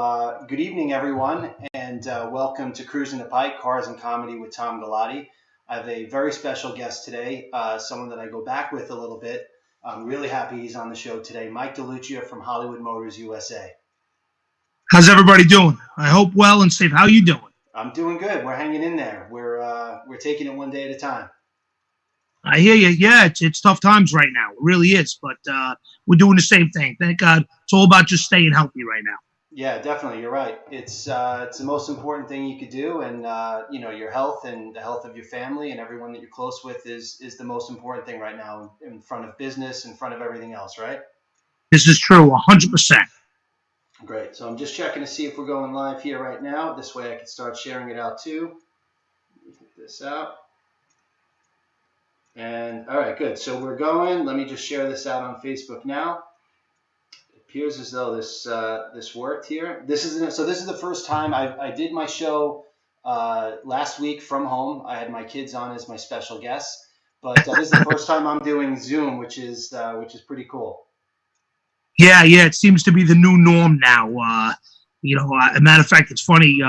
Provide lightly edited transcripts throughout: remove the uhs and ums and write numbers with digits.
Good evening, everyone, and welcome to Cruising the Pike, Cars and Comedy with Tom Galati. I have a very special guest today, someone that I go back with a little bit. I'm really happy he's on the show today, Mike Galluccio from Hollywood Motors USA. How's everybody doing? I hope well and safe. How you doing? I'm doing good. We're hanging in there. We're taking it one day at a time. I hear you. Yeah, it's tough times right now. It really is, but we're doing the same thing. Thank God. It's all about just staying healthy right now. Yeah, definitely. You're right. It's the most important thing you could do, and your health and the health of your family and everyone that you're close with is the most important thing right now, in front of business, in front of everything else, right? This is true, 100%. Great. So I'm just checking to see if we're going live here right now. This way I can start sharing it out too. Let me get this out. And all right, good. So we're going. Let me just share this out on Facebook now. Appears as though this worked here. This is the first time I did my show last week from home. I had my kids on as my special guests, but this is the first time I'm doing Zoom, which is pretty cool. Yeah. It seems to be the new norm now. As a matter of fact, it's funny.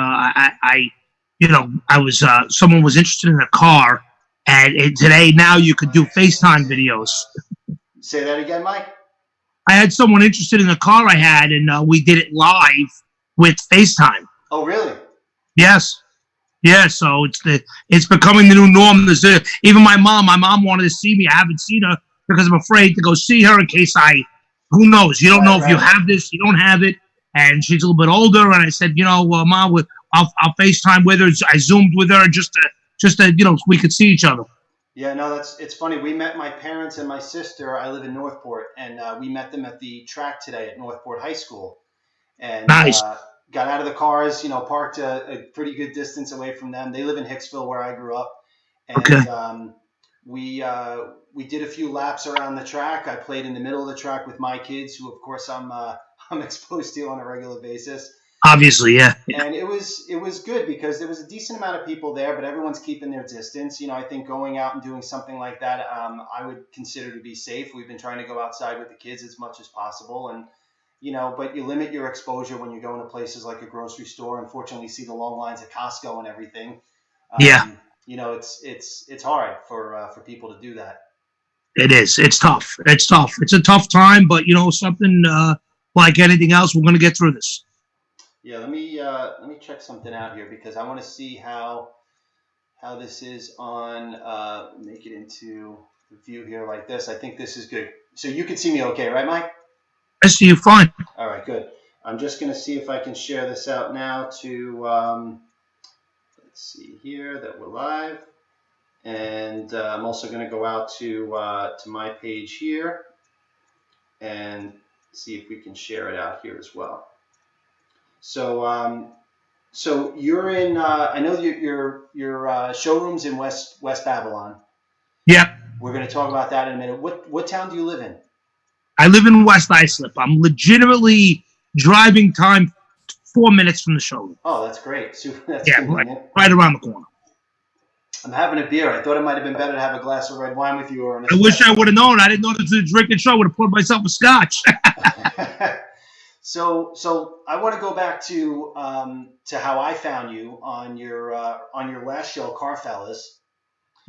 Someone was interested in a car, and today now you could do FaceTime videos. Say that again, Mike. I had someone interested in the car I had, and we did it live with FaceTime. Oh, really? Yes. Yeah, so it's becoming the new norm. Even my mom wanted to see me. I haven't seen her because I'm afraid to go see her in case who knows? You don't know if you have this, you don't have it. And she's a little bit older, and I said, Mom, I'll FaceTime with her. I Zoomed with her just to we could see each other. Yeah, no, it's funny. We met my parents and my sister. I live in Northport, and we met them at the track today at Northport High School. And nice. Got out of the cars, parked a pretty good distance away from them. They live in Hicksville, where I grew up. And okay. We did a few laps around the track. I played in the middle of the track with my kids, who of course I'm exposed to on a regular basis. Obviously, yeah. And it was good because there was a decent amount of people there, but everyone's keeping their distance. I think going out and doing something like that, I would consider to be safe. We've been trying to go outside with the kids as much as possible, and but you limit your exposure when you go into places like a grocery store. Unfortunately, you see the long lines at Costco and everything. Yeah. It's hard for people to do that. It is. It's tough. It's a tough time, but something like anything else, we're going to get through this. Yeah, let me check something out here because I want to see how this is on. Make it into the view here like this. I think this is good. So you can see me okay, right, Mike? I see you fine. All right, good. I'm just going to see if I can share this out now to. Let's see here that we're live, and I'm also going to go out to my page here and see if we can share it out here as well. So you're in. I know your showroom's in West Babylon. Yeah. We're going to talk about that in a minute. What town do you live in? I live in West Islip. I'm legitimately driving time 4 minutes from the showroom. Oh, that's great. That's right around the corner. I'm having a beer. I thought it might have been better to have a glass of red wine with you. I wish I would have known. I didn't know this was a drinking show. I would have poured myself a scotch. So I want to go back to how I found you on your last show, Car Fellas.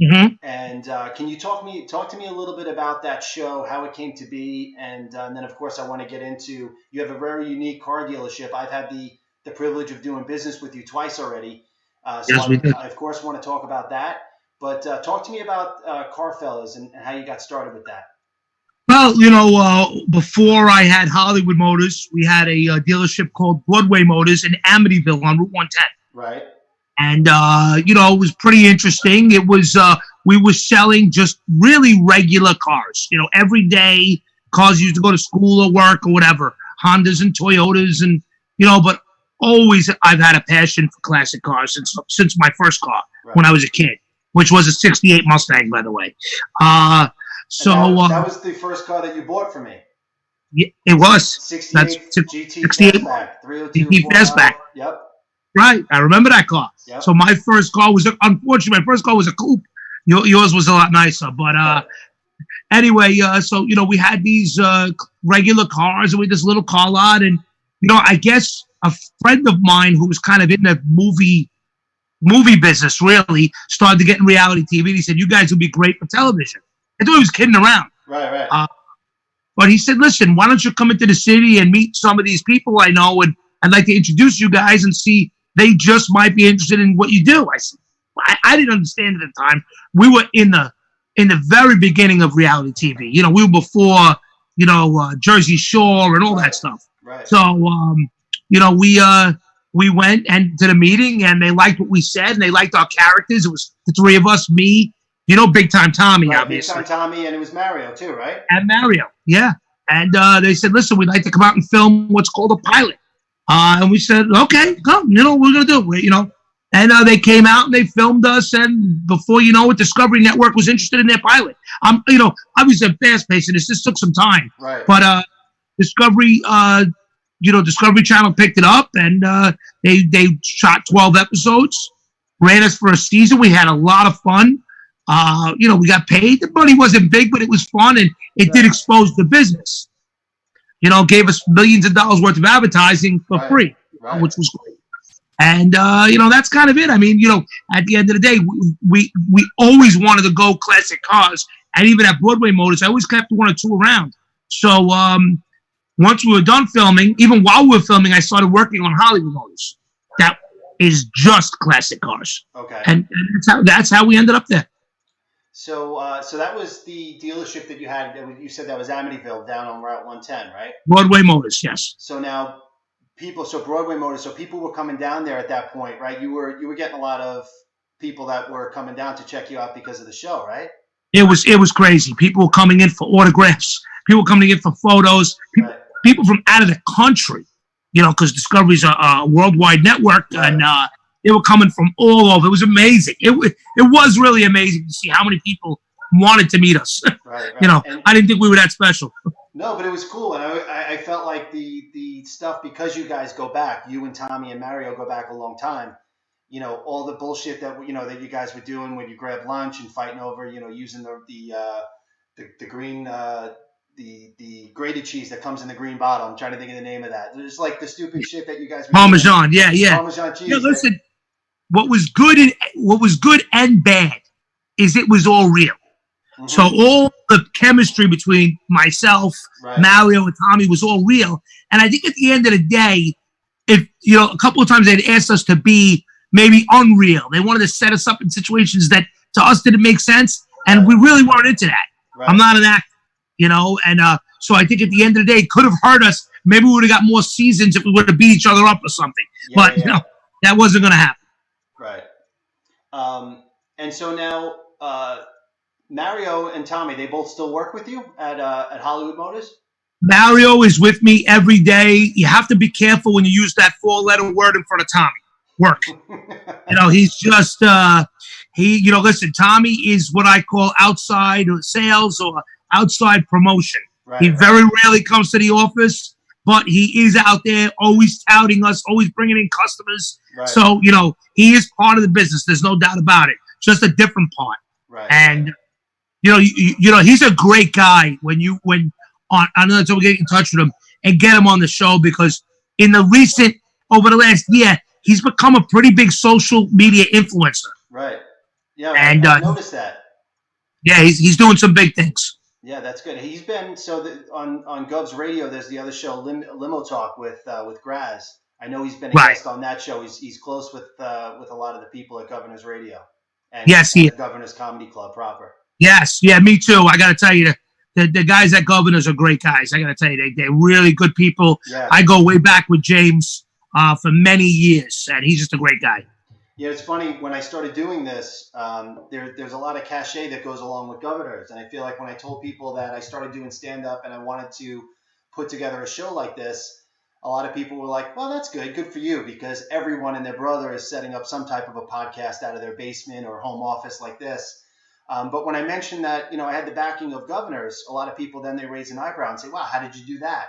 Mm-hmm. And can you talk to me a little bit about that show, how it came to be, and then of course I want to get into, you have a very unique car dealership. I've had the privilege of doing business with you twice already, yes, we did. I of course want to talk about that. But talk to me about Car Fellas and how you got started with that. Well, before I had Hollywood Motors, we had a dealership called Broadway Motors in Amityville on Route 110. Right. And, it was pretty interesting. It was, we were selling just really regular cars, everyday cars used to go to school or work or whatever, Hondas and Toyotas and, but always I've had a passion for classic cars since my first car when I was a kid, which was a 68 Mustang, by the way. That was the first car that you bought for me. Yeah, it was. 68 GT 68 Fastback, 302 GT Fastback. Yep. Right, I remember that car. Yep. So my first car was, unfortunately, my first car was a coupe. Yours was a lot nicer, but anyway, we had these regular cars, and we had this little car lot, and I guess a friend of mine who was kind of in the movie business really started to get in reality TV. He said, "You guys would be great for television." I thought he was kidding around. Right. But he said, "Listen, why don't you come into the city and meet some of these people I know, and I'd like to introduce you guys and see they just might be interested in what you do." I said, I didn't understand at the time. We were in the very beginning of reality TV. You know, we were before, Jersey Shore and all that stuff. Right. So, we went and to the meeting, and they liked what we said, and they liked our characters. It was the three of us, me, Big Time Tommy, right, obviously. Big Time Tommy, and it was Mario too, right? And Mario, yeah. And they said, "Listen, we'd like to come out and film what's called a pilot." And we said, "Okay, come. We're gonna do it." And they came out and they filmed us. And before you know it, Discovery Network was interested in their pilot. Obviously a fast pace, and this took some time. Right. But Discovery, Discovery Channel picked it up, and they shot 12 episodes, ran us for a season. We had a lot of fun. We got paid. The money wasn't big, but it was fun, and it did expose the business. Gave us millions of dollars worth of advertising for free, which was great. And, that's kind of it. I mean, at the end of the day, we always wanted to go classic cars. And even at Broadway Motors, I always kept one or two around. So once we were done filming, even while we were filming, I started working on Hollywood Motors. That is just classic cars. Okay. And that's how we ended up there. So so that was the dealership that you had. You said that was Amityville down on Route 110, right? Broadway Motors, yes. So now Broadway Motors, so people were coming down there at that point, right? You were getting a lot of people that were coming down to check you out because of the show, right? It was crazy. People were coming in for autographs. People coming in for photos. People from out of the country, because Discovery's a worldwide network, and they were coming from all over. It was amazing. It was really amazing to see how many people wanted to meet us. Right. And I didn't think we were that special. No, but it was cool, and I felt like the stuff, because you guys go back, you and Tommy and Mario go back a long time. All the bullshit that that you guys were doing when you grabbed lunch and fighting over, using the green the grated cheese that comes in the green bottle. I'm trying to think of the name of that. It's like the stupid shit that you guys were Parmesan, doing. yeah. Parmesan cheese. Listen, what was good and bad is it was all real. Mm-hmm. So all the chemistry between myself, Mario, and Tommy was all real. And I think at the end of the day, if a couple of times they'd asked us to be maybe unreal. They wanted to set us up in situations that to us didn't make sense, and we really weren't into that. Right. I'm not an actor, and so I think at the end of the day, it could have hurt us. Maybe we would have got more seasons if we would have beat each other up or something. But that wasn't going to happen. Right. And so now Mario and Tommy, they both still work with you at Hollywood Motors? Mario is with me every day. You have to be careful when you use that 4-letter word in front of Tommy. Work. He's just listen, Tommy is what I call outside sales or outside promotion. He very rarely comes to the office, but he is out there always touting us, always bringing in customers. Right. So, he is part of the business. There's no doubt about it. Just a different part. Right. And he's a great guy I know until we get in touch with him and get him on the show, because over the last year, he's become a pretty big social media influencer. Right. Yeah, and I noticed that. Yeah, he's doing some big things. Yeah, that's good. He's been on Gov's radio. There's the other show, Limo Talk with Graz. I know he's been a guest on that show. He's close with a lot of the people at Governor's Radio. And Governor's Comedy Club proper. Yes, yeah, me too. I got to tell you, the guys at Governor's are great guys. I got to tell you, they're really good people. Yeah. I go way back with James for many years, and he's just a great guy. Yeah, it's funny. When I started doing this, there's a lot of cachet that goes along with Governors. And I feel like when I told people that I started doing stand-up and I wanted to put together a show like this, a lot of people were like, well, that's good. Good for you, because everyone and their brother is setting up some type of a podcast out of their basement or home office like this. But when I mentioned that, I had the backing of Governors, a lot of people then they raise an eyebrow and say, wow, how did you do that?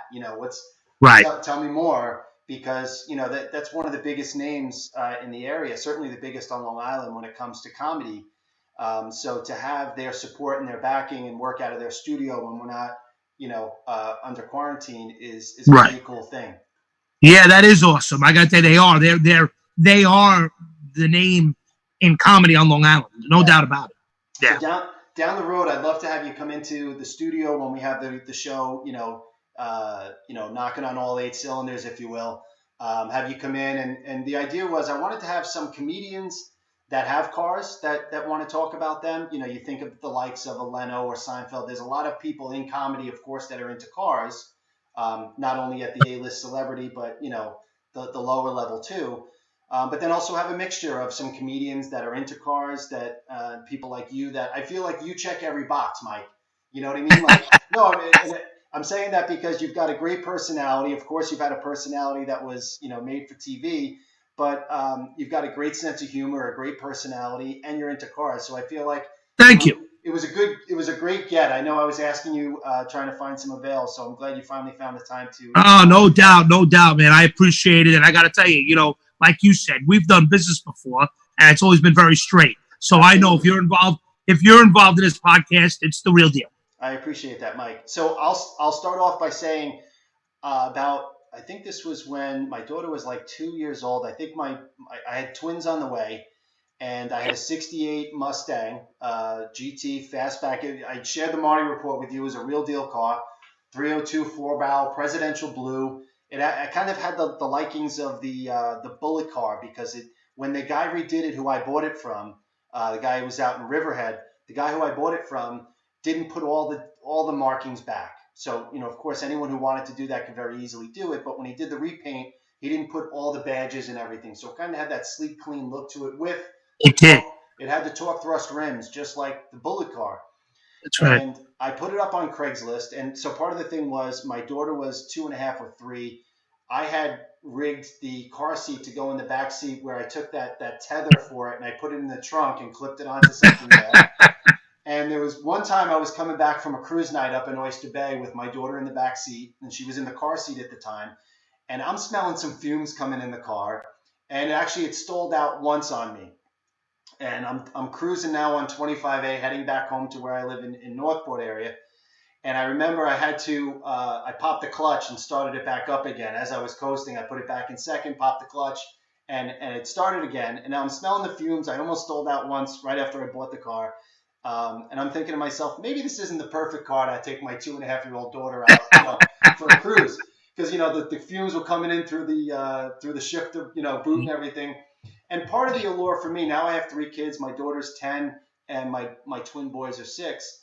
Tell me more. Because, that's one of the biggest names in the area, certainly the biggest on Long Island when it comes to comedy. So to have their support and their backing and work out of their studio when we're not, under quarantine is a really cool thing. Yeah, that is awesome. I got to say they are. They are the name in comedy on Long Island. No doubt about it. So Yeah. down the road, I'd love to have you come into the studio when we have the show. Knocking on all 8 cylinders, if you will. Have you come in, and the idea was I wanted to have some comedians that have cars that want to talk about them. You think of the likes of a Leno or Seinfeld. There's a lot of people in comedy, of course, that are into cars, not only at the A-list celebrity, but the lower level too. But then also have a mixture of some comedians that are into cars, that people like you, that I feel like you check every box, Mike. You know what I mean? Like, no, I'm saying that because you've got a great personality. Of course, you've had a personality that was, made for TV, but you've got a great sense of humor, a great personality, and you're into cars. So I feel like Thank you. it was a great get. I know I was asking you, trying to find some avail, so I'm glad you finally found the time to. Oh, no doubt, man. I appreciate it, and I got to tell you, like you said, we've done business before, and it's always been very straight. So I know if you're involved in this podcast, it's the real deal. I appreciate that, Mike. So I'll start off by saying I think this was when my daughter was like 2 years old. I think I had twins on the way, and I had a '68 Mustang GT fastback. I shared the Marty report with you. It was a real deal car, 302 4-valve, presidential blue. I kind of had the likings of the Bullet car, because when the guy redid it, who I bought it from, the guy who was out in Riverhead, the guy who I bought it from didn't put all the markings back. So, of course, anyone who wanted to do that could very easily do it. But when he did the repaint, he didn't put all the badges and everything. So it kind of had that sleek, clean look to it. It had the torque thrust rims, just like the Bullet car. That's right. And I put it up on Craigslist. And so part of the thing was my daughter was 2.5 or 3. I had rigged the car seat to go in the back seat, where I took that tether for it and I put it in the trunk and clipped it onto something there. And there was one time I was coming back from a cruise night up in Oyster Bay with my daughter in the back seat, and she was in the car seat at the time. And I'm smelling some fumes coming in the car, and it stalled out once on me. And I'm cruising now on 25A, heading back home to where I live in Northport area. And I remember I had to, I popped the clutch and started it back up again. As I was coasting, I put it back in second, popped the clutch, and it started again. And now I'm smelling the fumes. I almost stalled out once right after I bought the car. And I'm thinking to myself, maybe this isn't the perfect car to take my 2.5-year-old daughter out for a cruise. Because, the fumes were coming in through the shifter, boot and everything. And part of the allure for me, now I have 3 kids. My daughter's 10 and my twin boys are 6.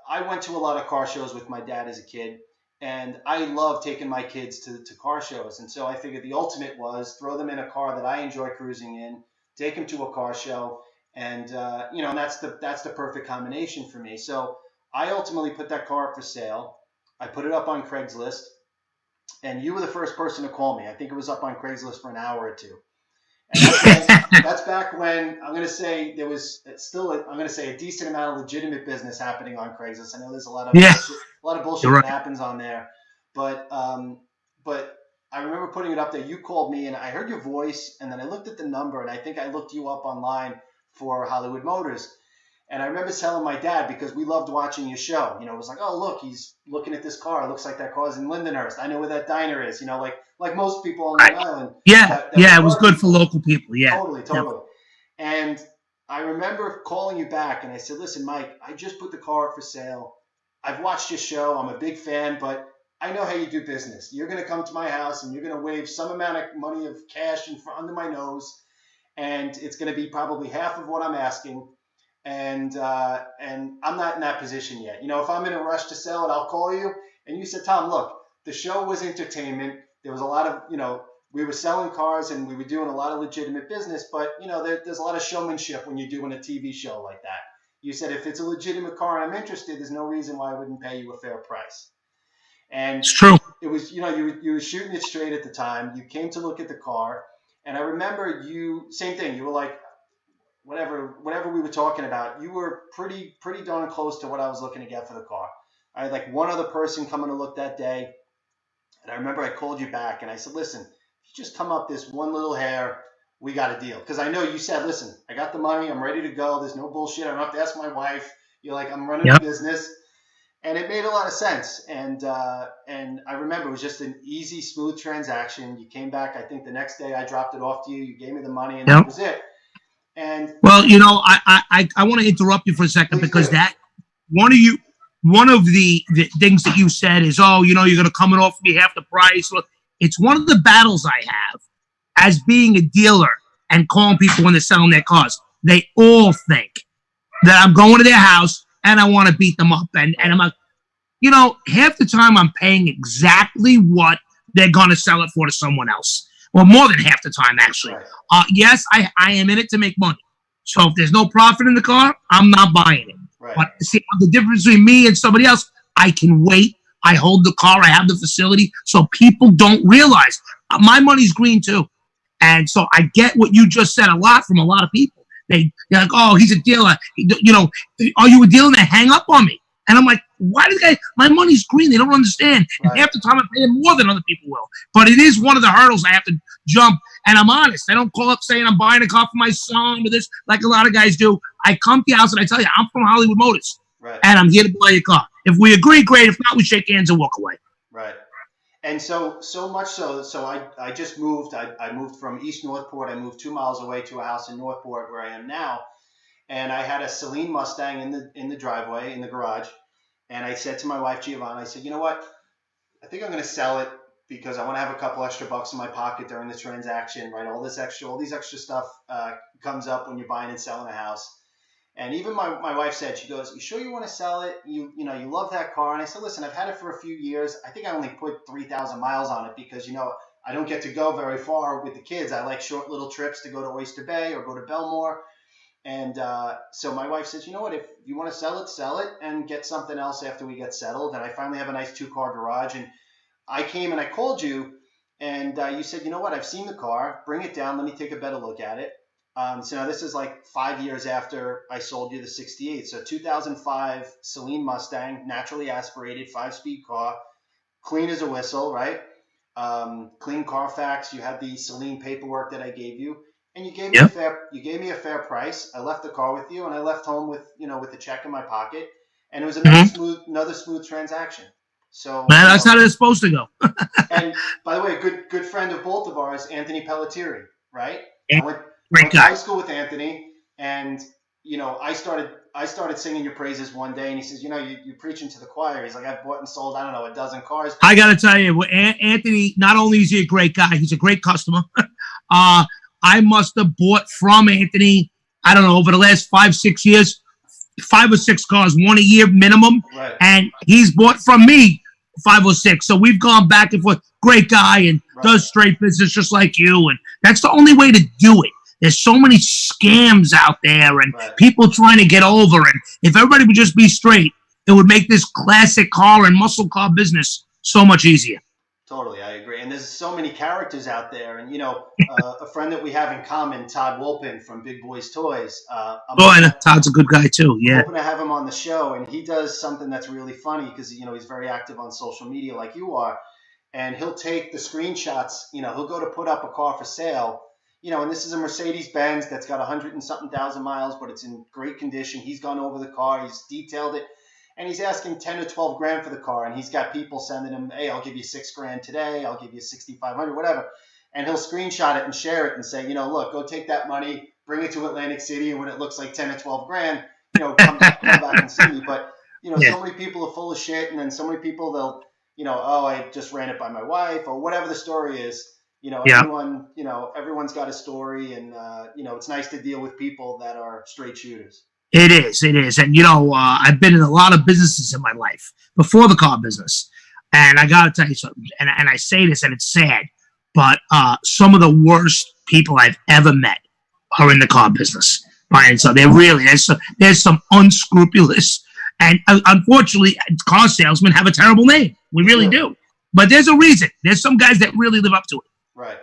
I went to a lot of car shows with my dad as a kid, and I love taking my kids to car shows. And so I figured the ultimate was throw them in a car that I enjoy cruising in, take them to a car show, and and that's the perfect combination for me. So I ultimately put that car up for sale. I put it up on Craigslist, and you were the first person to call me. I think it was up on Craigslist for an hour or two. And that's back when I'm going to say there was still a decent amount of legitimate business happening on Craigslist. I know there's a lot of bullshit that happens on there, but I remember putting it up there. You called me, and I heard your voice, and then I looked at the number, and I think I looked you up online for Hollywood Motors. And I remember telling my dad, because we loved watching your show. It was like, oh, look, he's looking at this car. It looks like that car's in Lindenhurst. I know where that diner is. Like most people on Long Island. Yeah, it was good for local people. Yeah, totally. And I remember calling you back, and I said, listen, Mike, I just put the car up for sale. I've watched your show. I'm a big fan, but I know how you do business. You're going to come to my house, and you're going to wave some amount of money of cash under my nose, and it's going to be probably half of what I'm asking. And I'm not in that position yet. If I'm in a rush to sell it, I'll call you. And you said, Tom, look, the show was entertainment. There was a lot of, we were selling cars and we were doing a lot of legitimate business, but there's a lot of showmanship when you're doing a TV show like that. You said, if it's a legitimate car and I'm interested, there's no reason why I wouldn't pay you a fair price. And it's true. It was, you were shooting it straight at the time. You came to look at the car, and I remember same thing. You were like, whatever we were talking about, you were pretty darn close to what I was looking to get for the car. I had like one other person coming to look that day, and I remember I called you back and I said, listen, if you just come up this one little hair, we got a deal. Because I know you said, listen, I got the money, I'm ready to go, there's no bullshit, I don't have to ask my wife. You're like, I'm running a business. And it made a lot of sense. And I remember it was just an easy, smooth transaction. You came back, I think the next day I dropped it off to you. You gave me the money, and that Yep. was it. And Well, I want to interrupt you for a second please because do. one of the things that you said is, oh, you're going to come and offer me half the price. Look, it's one of the battles I have as being a dealer and calling people when they're selling their cars. They all think that I'm going to their house and I want to beat them up. And I'm like, half the time I'm paying exactly what they're going to sell it for to someone else. Well, more than half the time, actually. Right. Yes, I am in it to make money. So if there's no profit in the car, I'm not buying it. Right. But see, the difference between me and somebody else, I can wait. I hold the car. I have the facility. So people don't realize my money's green too. And so I get what you just said a lot from a lot of people. They're like, oh, he's a dealer. Are you a dealer? And they hang up on me. And I'm like, why do they? My money's green. They don't understand. And Right. half the time I pay them more than other people will. But it is one of the hurdles I have to jump. And I'm honest. I don't call up saying I'm buying a car for my son or this, like a lot of guys do. I come to your house and I tell you, I'm from Hollywood Motors. Right. And I'm here to buy your car. If we agree, great. If not, we shake hands and walk away. Right. And so much so I just moved. I moved from East Northport. I moved 2 miles away to a house in Northport where I am now. And I had a Celine Mustang in the driveway, in the garage. And I said to my wife, Giovanna, I said, you know what? I think I'm going to sell it because I want to have a couple extra bucks in my pocket during the transaction, right? All these extra stuff comes up when you're buying and selling a house. And even my wife said, she goes, you sure you want to sell it? You love that car. And I said, listen, I've had it for a few years. I think I only put 3,000 miles on it because, I don't get to go very far with the kids. I like short little trips to go to Oyster Bay or go to Belmore. And so my wife says, you know what, if you want to sell it and get something else after we get settled. And I finally have a nice 2-car garage. And I came and I called you and you said, you know what, I've seen the car. Bring it down. Let me take a better look at it. So now this is like 5 years after I sold you the 68. So 2005 Celine Mustang, naturally aspirated, 5-speed car, clean as a whistle, right? Clean Carfax. You had the Celine paperwork that I gave you, and you gave me a fair price. I left the car with you, and I left home with a check in my pocket, and it was another smooth transaction. So Man, that's how it's supposed to go. And by the way, a good friend of both of ours, Anthony Pelletieri, right? Yeah, I went great to guy. high school with Anthony, and I started singing your praises one day, and he says, you're preaching to the choir. He's like, I've bought and sold, I don't know, a dozen cars. I got to tell you, Anthony, not only is he a great guy, he's a great customer. I must have bought from Anthony, I don't know, over the last 5-6 years, 5 or 6 cars, one a year minimum. Right. And he's bought from me 5 or 6. So we've gone back and forth. Great guy and does straight business just like you. And that's the only way to do it. There's so many scams out there and people trying to get over. And if everybody would just be straight, it would make this classic car and muscle car business so much easier. Totally, I agree. And there's so many characters out there. And, a friend that we have in common, Todd Wolpin from Big Boys Toys. Todd's a good guy too, yeah. I'm hoping to have him on the show. And he does something that's really funny because, he's very active on social media like you are. And he'll take the screenshots, he'll go to put up a car for sale. And this is a Mercedes-Benz that's got 100 and something thousand miles, but it's in great condition. He's gone over the car. He's detailed it. And he's asking 10 or 12 grand for the car. And he's got people sending him, hey, I'll give you 6 grand today. I'll give you 6,500, whatever. And he'll screenshot it and share it and say, look, go take that money, bring it to Atlantic City. And when it looks like 10 or 12 grand, come back and see me. But, so many people are full of shit. And then so many people, they'll, oh, I just ran it by my wife or whatever the story is. Everyone's got a story. And, it's nice to deal with people that are straight shooters. It is. And, I've been in a lot of businesses in my life before the car business. And I got to tell you something, and I say this and it's sad, but some of the worst people I've ever met are in the car business. Right? So there's some unscrupulous, and unfortunately, car salesmen have a terrible name. We really do. But there's a reason. There's some guys that really live up to it. Right.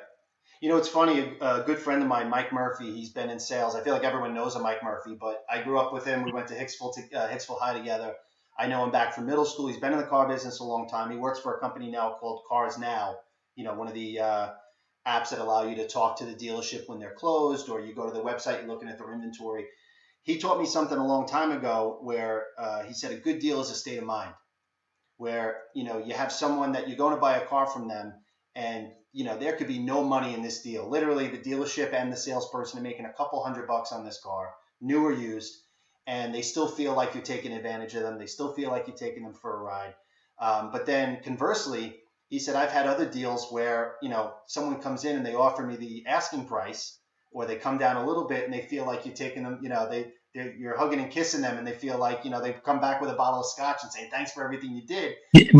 It's funny, a good friend of mine, Mike Murphy, he's been in sales. I feel like everyone knows a Mike Murphy, but I grew up with him. We went to Hicksville High together. I know him back from middle school. He's been in the car business a long time. He works for a company now called Cars Now, one of the apps that allow you to talk to the dealership when they're closed, or you go to the website, you're looking at their inventory. He taught me something a long time ago where he said a good deal is a state of mind. where, you have someone that you're going to buy a car from them, and, there could be no money in this deal. Literally, the dealership and the salesperson are making a couple $100 on this car, new or used, and they still feel like you're taking advantage of them. They still feel like you're taking them for a ride. But then conversely, he said, I've had other deals where, someone comes in and they offer me the asking price, or they come down a little bit and they feel like you're taking them, you're hugging and kissing them, and they feel like, they come back with a bottle of scotch and say, thanks for everything you did.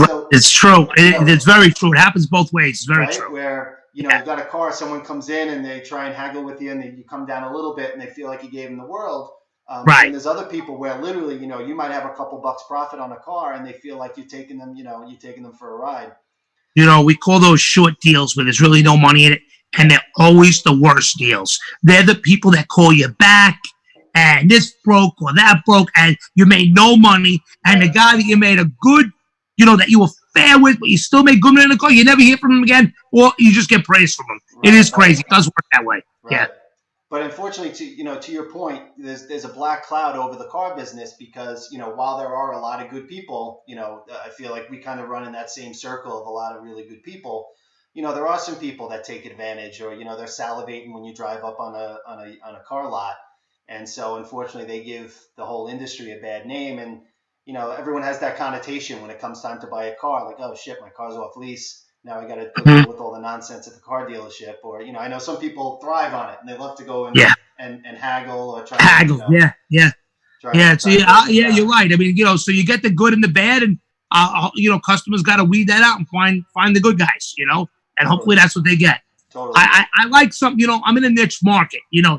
So, it's true. It's very true. It happens both ways. It's very true. Where, you've got a car, someone comes in and they try and haggle with you, and you come down a little bit and they feel like you gave them the world. Right. And there's other people where literally, you might have a couple bucks profit on a car, and they feel like you're taking them, you're taking them for a ride. We call those short deals where there's really no money in it, and they're always the worst deals. They're the people that call you back, and this broke or that broke, and you made no money, and the guy that you made a good, that you were fair with, but you still made good money in the car, you never hear from him again, or you just get praise from him. Right. It is crazy. It does work that way. Right. Yeah. But unfortunately, to your point, there's a black cloud over the car business because, while there are a lot of good people, I feel like we kind of run in that same circle of a lot of really good people. There are some people that take advantage, or, they're salivating when you drive up on a car lot. And so, unfortunately, they give the whole industry a bad name. And, everyone has that connotation when it comes time to buy a car, like, oh, shit, my car's off lease. Now I got to deal with all the nonsense at the car dealership. Or, I know some people thrive on it and they love to go and haggle or try to haggle. You're right. I mean, so you get the good and the bad, and customers got to weed that out and find the good guys, and hopefully that's what they get. Totally. I like something, I'm in a niche market, that.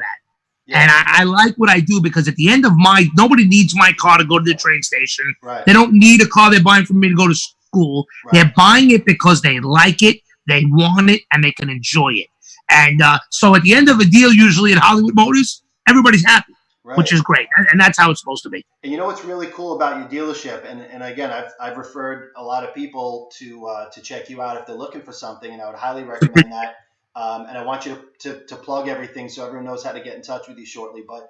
Yeah. And I like what I do, because at the end of nobody needs my car to go to the train station. Right. They don't need a car they're buying from me to go to school. Right. They're buying it because they like it, they want it, and they can enjoy it. And so at the end of a deal, usually at Hollywood Motors, everybody's happy, which is great. And that's how it's supposed to be. And what's really cool about your dealership, and again, I've referred a lot of people to check you out if they're looking for something, and I would highly recommend that. And I want you to plug everything so everyone knows how to get in touch with you shortly. But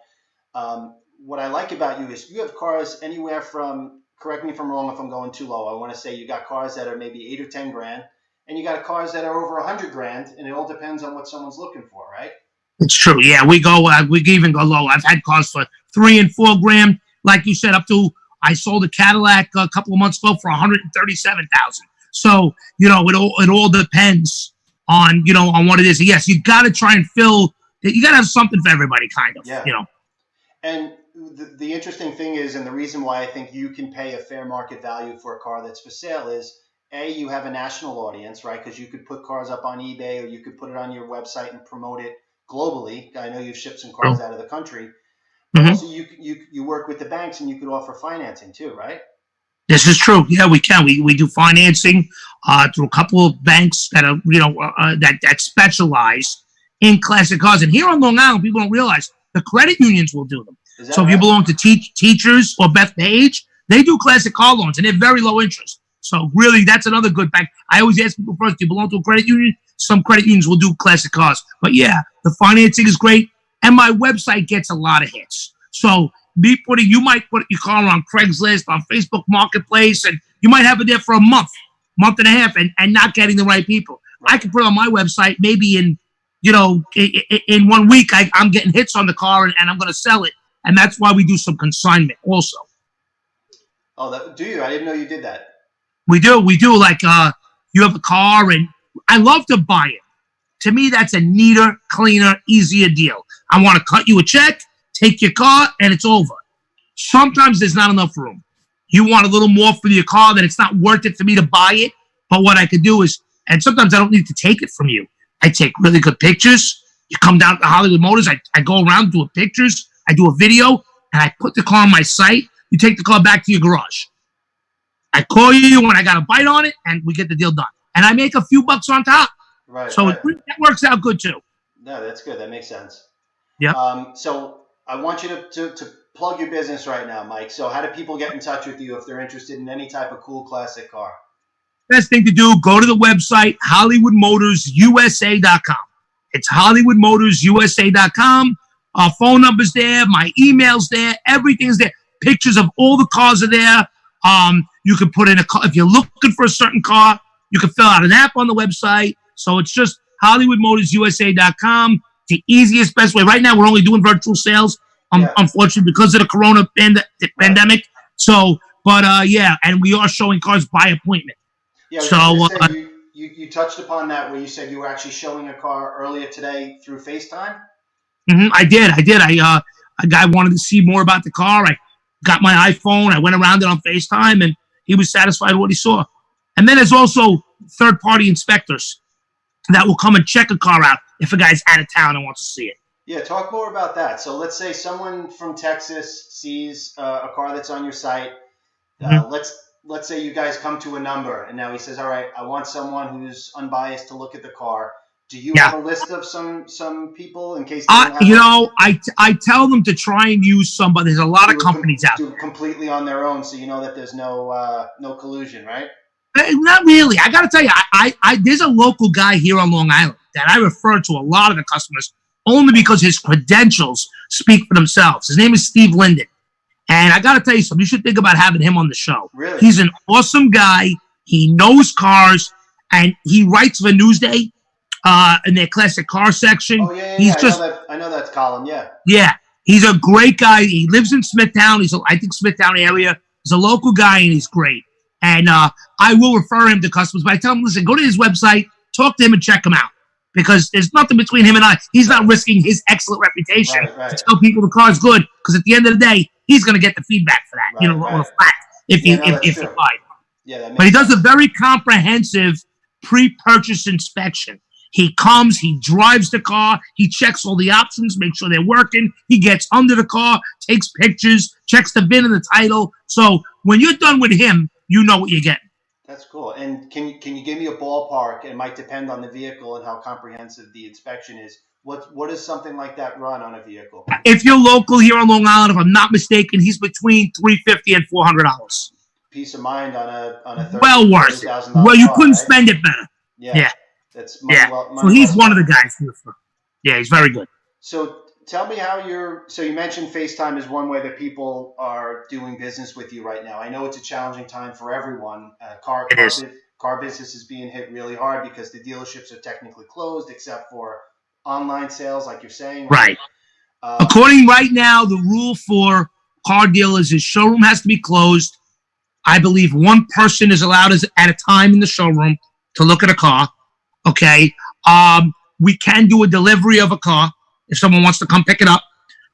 what I like about you is you have cars anywhere from, correct me if I'm wrong if I'm going too low, I want to say you got cars that are maybe 8 or 10 grand, and you got cars that are over 100 grand, and it all depends on what someone's looking for, right? It's true. Yeah, we even go low. I've had cars for 3 and 4 grand, like you said, up to, I sold a Cadillac a couple of months ago for $137,000. So, it all depends on what it is. Yes, you got to try and you got to have something for everybody, kind of. Yeah. And the interesting thing is, and the reason why I think you can pay a fair market value for a car that's for sale is, A, you have a national audience, right? Because you could put cars up on eBay, or you could put it on your website and promote it globally. I know you've shipped some cars out of the country. But also you work with the banks, and you could offer financing too, right? This is true. Yeah, we can. We do financing through a couple of banks that are, that specialize in classic cars. And here on Long Island, people don't realize the credit unions will do them. So if you belong to teachers or Beth Page, they do classic car loans, and they're very low interest. So really, that's another good bank. I always ask people first, do you belong to a credit union? Some credit unions will do classic cars. But yeah, the financing is great, and my website gets a lot of hits. So you might put your car on Craigslist, on Facebook Marketplace, and you might have it there for a month and a half, and not getting the right people. Right. I can put it on my website, maybe in 1 week, I'm getting hits on the car, and I'm going to sell it. And that's why we do some consignment also. Oh, do you? I didn't know you did that. We do. Like, you have a car, and I love to buy it. To me, that's a neater, cleaner, easier deal. I want to cut you a check, take your car, and it's over. Sometimes there's not enough room. You want a little more for your car, then it's not worth it for me to buy it. But what I could do is, and sometimes I don't need to take it from you. I take really good pictures. You come down to Hollywood Motors. I go around doing pictures. I do a video, and I put the car on my site. You take the car back to your garage. I call you when I got a bite on it, and we get the deal done. And I make a few bucks on top. Right. So that works out good too. No, that's good. That makes sense. Yeah. So I want you to plug your business right now, Mike. So how do people get in touch with you if they're interested in any type of cool classic car? Best thing to do, go to the website, HollywoodMotorsUSA.com. It's HollywoodMotorsUSA.com. Our phone number's there. My email's there. Everything's there. Pictures of all the cars are there. You can put in a car. If you're looking for a certain car, you can fill out an app on the website. So it's just HollywoodMotorsUSA.com. The easiest, best way. Right now, we're only doing virtual sales, unfortunately, because of the corona pandemic. So, but yeah, and we are showing cars by appointment. Yeah, so you touched upon that where you said you were actually showing a car earlier today through FaceTime. I did. A guy wanted to see more about the car. I got my iPhone. I went around it on FaceTime, and he was satisfied with what he saw. And then there's also third-party inspectors that will come and check a car out if a guy's out of town and wants to see it. Yeah, talk more about that. So let's say someone from Texas sees a car that's on your site. Let's say you guys come to a number, and now he says, all right, I want someone who's unbiased to look at the car. Do you have a list of some people in case they don't have I tell them to try and use somebody. There's a lot of companies out there. Completely on their own, so you know that there's no collusion, right? Not really. I got to tell you, there's a local guy here on Long Island that I refer to a lot of the customers only because his credentials speak for themselves. His name is Steve Linden. And I got to tell you something. You should think about having him on the show. Really? He's an awesome guy. He knows cars, and he writes for Newsday in their classic car section. Oh, yeah. I know that column, yeah. Yeah. He's a great guy. He lives in Smithtown. I think Smithtown area. He's a local guy, and he's great. And I will refer him to customers. But I tell him, listen, go to his website, talk to him, and check him out. Because there's nothing between him and I. He's not risking his excellent reputation to tell people the car's good. Because at the end of the day, he's going to get the feedback for that. On a flat if you buy. Yeah, but he does a very comprehensive pre-purchase inspection. He comes, he drives the car, he checks all the options, makes sure they're working. He gets under the car, takes pictures, checks the VIN and the title. So when you're done with him, you know what you're getting. That's cool. And can you give me a ballpark? It might depend on the vehicle and how comprehensive the inspection is. What does something like that run on a vehicle? If you're local here on Long Island, if I'm not mistaken, he's between $350 and $400. Peace of mind on a well worth it. Well, you couldn't spend it better. Yeah. That's money so he's one of the guys. Yeah, he's very good. So tell me how so you mentioned FaceTime is one way that people are doing business with you right now. I know it's a challenging time for everyone. Car business is being hit really hard because the dealerships are technically closed except for online sales, like you're saying. Right. According right now, the rule for car dealers is showroom has to be closed. I believe one person is allowed at a time in the showroom to look at a car. Okay. We can do a delivery of a car if someone wants to come pick it up.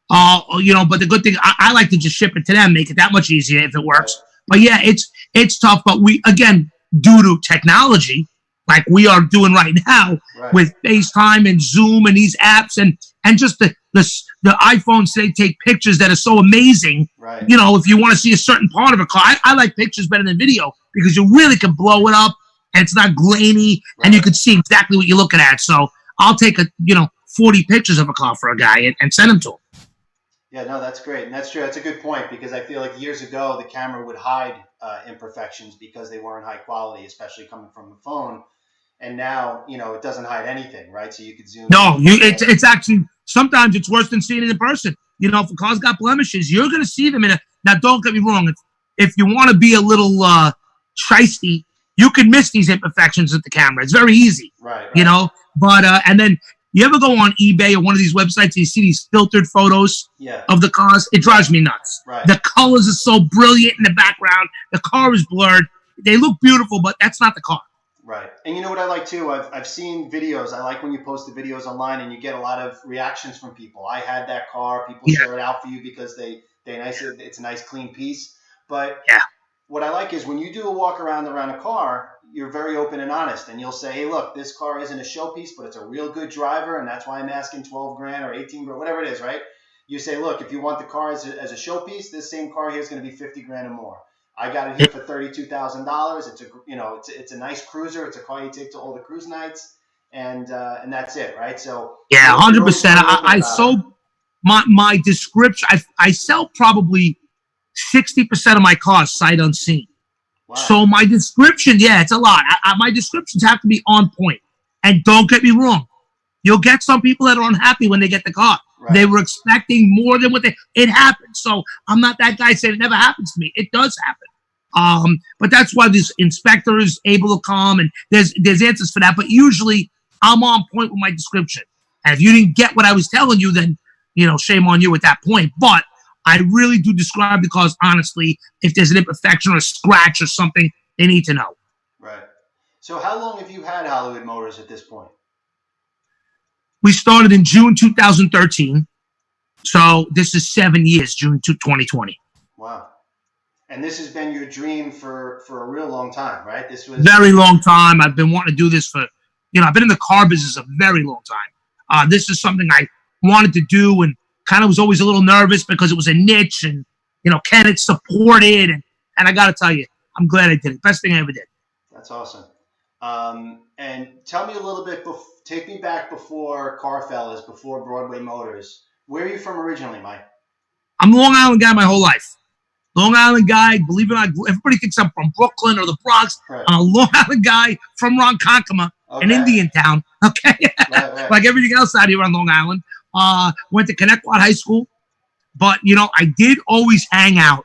But the good thing, I like to just ship it to them, make it that much easier if it works. But yeah, it's tough. But we, again, due to technology, like we are doing right now with FaceTime and Zoom and these apps and just the iPhones, they take pictures that are so amazing. Right. If you want to see a certain part of a car, I like pictures better than video because you really can blow it up and it's not grainy and you can see exactly what you're looking at. So I'll take 40 pictures of a car for a guy and send them to him. Yeah, no, that's great. And that's true. That's a good point because I feel like years ago, the camera would hide imperfections because they weren't high quality, especially coming from the phone. And now, it doesn't hide anything, right? So you could zoom. No, it's actually, sometimes it's worse than seeing it in person. If a car's got blemishes, you're going to see them now, don't get me wrong. If you want to be a little shisty, you can miss these imperfections with the camera. It's very easy. Right. But, and then you ever go on eBay or one of these websites and you see these filtered photos of the cars? It drives me nuts. Right. The colors are so brilliant in the background. The car is blurred. They look beautiful, but that's not the car. Right. And you know what I like too? I've seen videos. I like when you post the videos online and you get a lot of reactions from people. I had that car. People share it out for you because it's a nice clean piece. But what I like is when you do a walk around a car, you're very open and honest. And you'll say, hey, look, this car isn't a showpiece, but it's a real good driver. And that's why I'm asking 12 grand or 18 grand, whatever it is, right? You say, look, if you want the car as a showpiece, this same car here is going to be 50 grand or more. I got it here for $32,000. It's a nice cruiser. It's a car you take to all the cruise nights, and that's it, right? So 100%. I sold my description. I sell probably 60% of my cars sight unseen. Wow. So my description, it's a lot. My descriptions have to be on point. And don't get me wrong, you'll get some people that are unhappy when they get the car. Right. They were expecting more than it happened. So I'm not that guy saying it never happens to me. It does happen. But that's why this inspector is able to come, and there's answers for that. But usually I'm on point with my description. And if you didn't get what I was telling you, then, shame on you at that point. But I really do describe, because honestly, if there's an imperfection or a scratch or something, they need to know. Right. So how long have you had Hollywood Motors at this point? We started in June 2013. So this is 7 years, June 2020. Wow. And this has been your dream for a real long time, right? This was very long time. I've been wanting to do this for, I've been in the car business a very long time. This is something I wanted to do, and kind of was always a little nervous because it was a niche, and, can it support it? And I got to tell you, I'm glad I did it. Best thing I ever did. That's awesome. And tell me a little bit, take me back before Carfellas, before Broadway Motors. Where are you from originally, Mike? I'm a Long Island guy my whole life. Long Island guy, believe it or not, everybody thinks I'm from Brooklyn or the Bronx. Right. I'm a Long Island guy from Ronkonkoma, an Indian town. Okay, right. Like everything else out here on Long Island. Went to Connecticut High School, but I did always hang out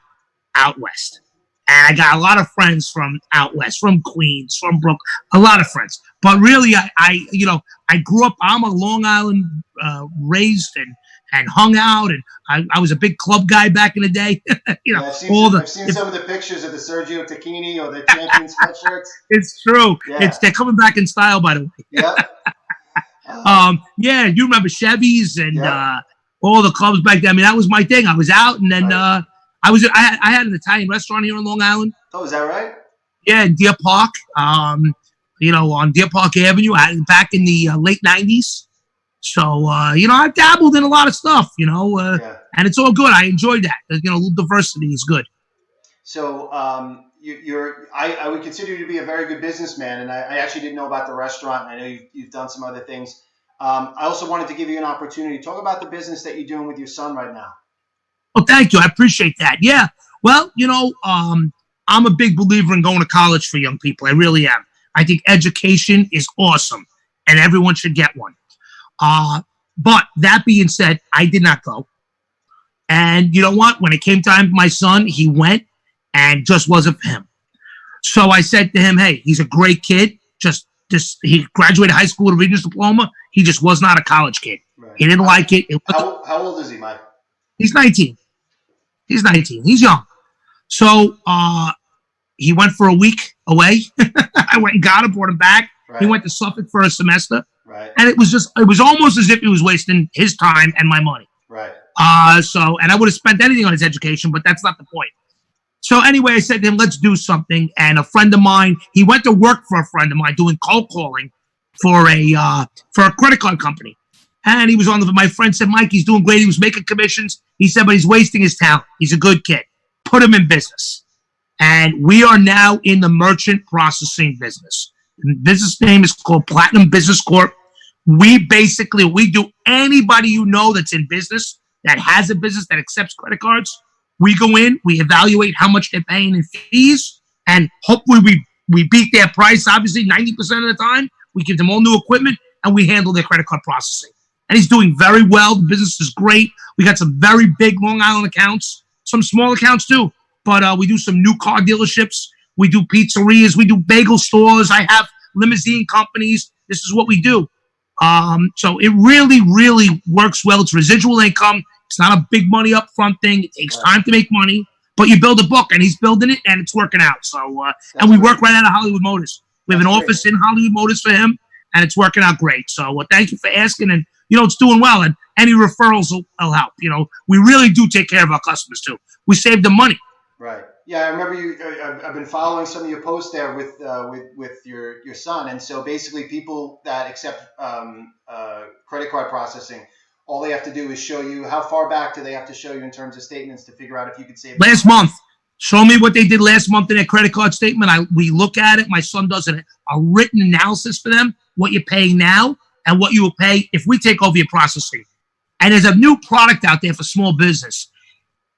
west, and I got a lot of friends from out west, from Queens, from Brooklyn, a lot of friends. But really, I grew up. I'm a Long Island raised and hung out, and I was a big club guy back in the day. I've seen some of the pictures of the Sergio Tacchini or the champion sweatshirts. It's true. Yeah. They're coming back in style, by the way. Yeah. You remember Chevy's and all the clubs back then. I mean, that was my thing. I was out, and then I had an Italian restaurant here in Long Island. Oh, is that right? Yeah, in Deer Park. On Deer Park Avenue, back in the late '90s. So, I've dabbled in a lot of stuff, and it's all good. I enjoyed that. A little diversity is good. So, I would consider you to be a very good businessman, and I actually didn't know about the restaurant. I know you've done some other things. I also wanted to give you an opportunity to talk about the business that you're doing with your son right now. Well, thank you. I appreciate that. Yeah. Well, I'm a big believer in going to college for young people. I really am. I think education is awesome, and everyone should get one. But that being said, I did not go. And you know what? When it came time for my son, he went, and just wasn't for him. So I said to him, hey, he's a great kid. He graduated high school with a Regents diploma. He just was not a college kid. Right. He didn't like it. How old is he, Mike? He's 19. He's young. So he went for a week away. I went and got him, brought him back. Right. He went to Suffolk for a semester. Right. And it was almost as if he was wasting his time and my money. Right. And I would have spent anything on his education, but that's not the point. So anyway, I said to him, let's do something. And a friend of mine, he went to work for a friend of mine doing cold calling for a credit card company. And he was my friend said, Mike, he's doing great. He was making commissions. He said, but he's wasting his talent. He's a good kid. Put him in business. And we are now in the merchant processing business. The business name is called Platinum Business Corp. We do anybody that's in business, that has a business, that accepts credit cards. We go in, we evaluate how much they're paying in fees, and hopefully we beat their price, obviously, 90% of the time. We give them all new equipment, and we handle their credit card processing. And he's doing very well. The business is great. We got some very big Long Island accounts, some small accounts too. But we do some new car dealerships. We do pizzerias. We do bagel stores. I have limousine companies. This is what we do. So it really, really works well. It's residual income. It's not a big money upfront thing. It takes time to make money, but you build a book, and he's building it, and it's working out. So, and we work right out of Hollywood Motors. We have an office in Hollywood Motors for him, and it's working out great. So thank you for asking, and it's doing well, and any referrals will help. We really do take care of our customers too. We save them money. Right. Yeah, I remember you. I've been following some of your posts there with your son, and so basically, people that accept credit card processing, all they have to do is show you how far back do they have to show you in terms of statements to figure out if you could save. Last month, show me what they did last month in their credit card statement. We look at it. My son does a written analysis for them, what you're paying now and what you will pay if we take over your processing. And there's a new product out there for small business.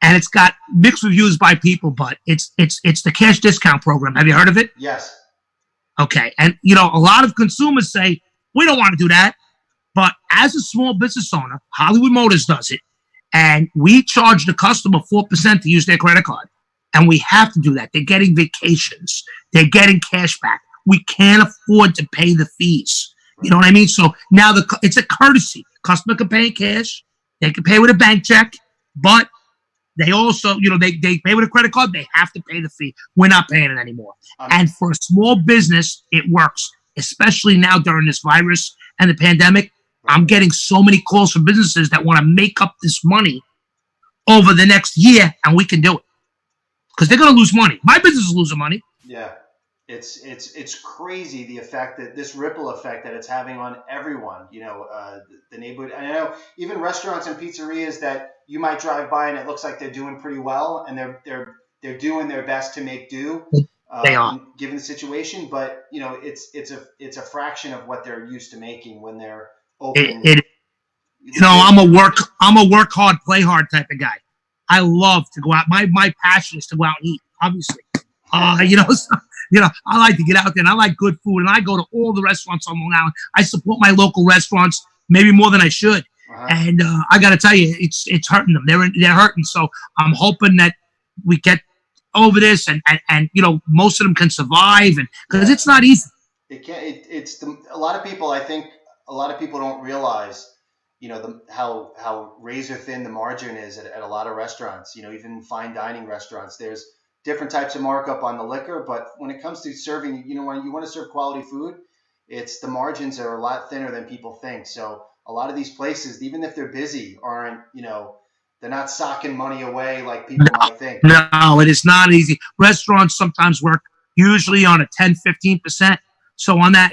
And it's got mixed reviews by people, but it's the cash discount program. Have you heard of it? Yes. Okay. And, a lot of consumers say, we don't want to do that. But as a small business owner, Hollywood Motors does it. And we charge the customer 4% to use their credit card. And we have to do that. They're getting vacations. They're getting cash back. We can't afford to pay the fees. You know what I mean? So now it's a courtesy. Customer can pay in cash. They can pay with a bank check, but they also, they pay with a credit card. They have to pay the fee. We're not paying it anymore. And for a small business, it works, especially now during this virus and the pandemic. I'm getting so many calls from businesses that want to make up this money over the next year, and we can do it because they're going to lose money. My business is losing money. Yeah. It's crazy the effect that this ripple effect that it's having on everyone, the neighborhood. And I know even restaurants and pizzerias that you might drive by and it looks like they're doing pretty well and they're doing their best to make do. They are, given the situation, but it's a fraction of what they're used to making when they're open. I'm a work hard, play hard type of guy. I love to go out. My passion is to go out and eat, obviously. I like to get out there and I like good food and I go to all the restaurants on Long Island. I support my local restaurants maybe more than I should. Uh-huh. And I got to tell you, it's hurting them. They're hurting. So I'm hoping that we get over this and most of them can survive and because it's not easy. It can't. A lot of people. I think a lot of people don't realize, how razor thin the margin is at a lot of restaurants. Even fine dining restaurants. There's different types of markup on the liquor, but when it comes to serving, when you want to serve quality food, the margins are a lot thinner than people think. So a lot of these places, even if they're busy, aren't, they're not socking money away like people might think. No, it is not easy. Restaurants sometimes work usually on a 10, 15%. So on that,